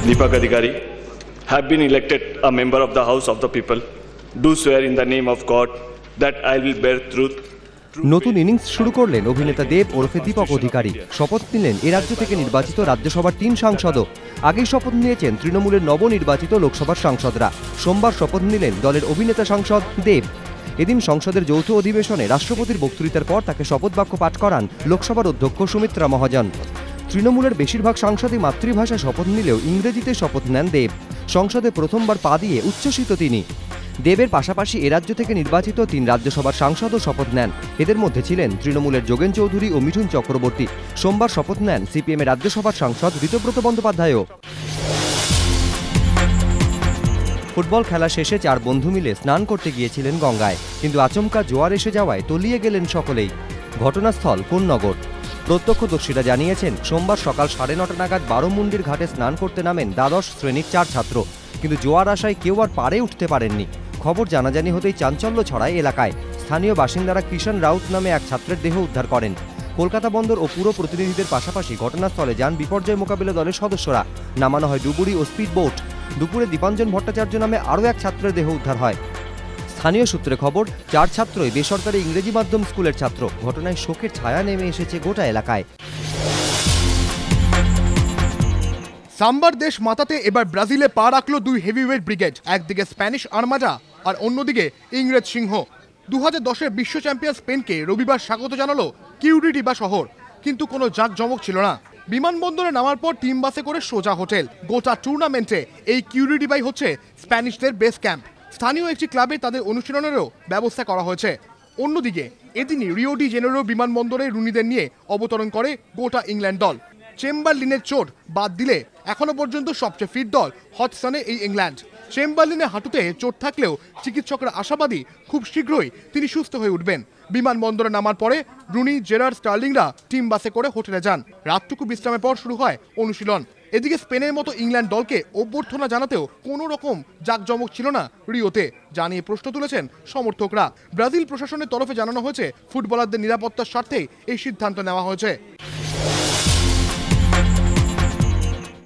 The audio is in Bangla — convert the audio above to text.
Deepak Adhikari, have been elected a member of the House of the People, do swear in the name of God that I will bear truth. নতুন ইনিংস শুরু করলেন অভিনেতা দেব ওরফে দীপক অধিকারী। শপথ নিলেন এ রাজ্য থেকে নির্বাচিত রাজ্যসভার 3 সাংসদও। আগেই শপথ নিয়েছেন তৃণমূলের নবনির্বাচিত লোকসভার সাংসদরা। সোমবার শপথ নিলেন দলের অভিনেতা সাংসদ দেব। এদিন সংসদের যৌথ অধিবেশনে রাষ্ট্রপতির বক্তৃতার পর তাকে শপথ বাক্য পাঠ করান লোকসভার অধ্যক্ষ সুমিত্রা মহাজন। তৃণমূলের বেশিরভাগ সাংসদই মাতৃভাষায় শপথ নিলেও ইংরেজিতে শপথ নেন দেব। সংসদে প্রথমবার পা দিয়ে উচ্ছ্বসিত তিনি। দেবের পাশাপাশি এ রাজ্য থেকে নির্বাচিত 3 রাজ্যসভার সাংসদও শপথ নেন। এদের মধ্যে ছিলেন তৃণমূলের যোগেন চৌধুরী ও মিঠুন চক্রবর্তী। সোমবার শপথ নেন সিপিএমের রাজ্যসভার সাংসদ ঋতব্রত বন্দ্যোপাধ্যায়ও। ফুটবল খেলা শেষে 4 বন্ধু মিলে স্নান করতে গিয়েছিলেন গঙ্গায়, কিন্তু আচমকা জোয়ার এসে যাওয়ায় তলিয়ে গেলেন সকলেই। ঘটনাস্থল কোন্নগর। প্রত্যক্ষদর্শীরা জানিয়েছেন সোমবার সকাল 9:30 নাগাদ বারোমুন্ডির ঘাটে স্নান করতে নামেন দ্বাদশ শ্রেণীর 4 ছাত্র, কিন্তু জোয়ার আসায় কেউ আর পাড়ে উঠতে পারেননি। খবর জানাজানি হতেই চাঞ্চল্য ছড়ায় এলাকায়। স্থানীয় বাসিন্দারা কিষাণ রাউত নামে এক ছাত্রের দেহ উদ্ধার করেন। কলকাতা বন্দর ও পুরো প্রতিনিধিদের পাশাপাশি ঘটনাস্থলে যান বিপর্যয় মোকাবিলা দলের সদস্যরা। নামানো হয় ডুবুরি ও স্পিড বোট। দুপুরে দীপাঞ্জন ভট্টাচার্য নামে আরও এক ছাত্রের দেহ উদ্ধার হয়। স্থানীয় সূত্রে খবর, 4 ছাত্রই বেসরকারি ইংরেজি মাধ্যম স্কুলের ছাত্র। ঘটনায় শোকের ছায়া নেমে এসেছে গোটা এলাকায়। সাম্বার দেশ মাতাতে এবার ব্রাজিলে পা রাখল 2 হেভিওয়েট ব্রিগেড। একদিকে স্প্যানিশ আর্মাডা আর অন্যদিকে ইংরেজ সিংহ। 2010-এর বিশ্ব চ্যাম্পিয়ন স্পেনকে রবিবার স্বাগত জানালো কিউরিটিবা শহর, কিন্তু কোনো জাঁকজমক ছিল না। বিমানবন্দরে নামার পর টিম বাসে করে সোজা হোটেল। গোটা টুর্নামেন্টে এই কিউরিটিবাই হচ্ছে স্প্যানিশদের বেস ক্যাম্প। স্থানীয় একটি ক্লাবে তাদের অনুশীলনেরও ব্যবস্থা করা হয়েছে। অন্যদিকে এদিনই রিও ডি জেনেরো বিমানবন্দরে রুনিদের নিয়ে অবতরণ করে গোটা ইংল্যান্ড দল। চেম্বারলিনের চোট বাদ দিলে এখনো পর্যন্ত সবচেয়ে ফিট দল হটসনে এই ইংল্যান্ড। চেম্বারলিনের হাঁটুতে চোট থাকলেও চিকিৎসকরা আশাবাদী খুব শীঘ্রই তিনি সুস্থ হয়ে উঠবেন। বিমানবন্দরে নামার পরে রুনি, জেরার্ড, স্টার্লিংরা টিম বাসে করে হোটেলে যান। রাতটুকু বিশ্রামের পর শুরু হয় অনুশীলন। এদিকে স্পেনের মতো ইংল্যান্ড দলকে অভ্যর্থনা জানাতেও কোনো রকম জাঁকজমক ছিল না রিওতে, জানিয়ে প্রশ্ন তুলেছেন সমর্থকরা। ব্রাজিল প্রশাসনের তরফে জানানো হয়েছে ফুটবলারদের নিরাপত্তার স্বার্থেই এই সিদ্ধান্ত নেওয়া হয়েছে।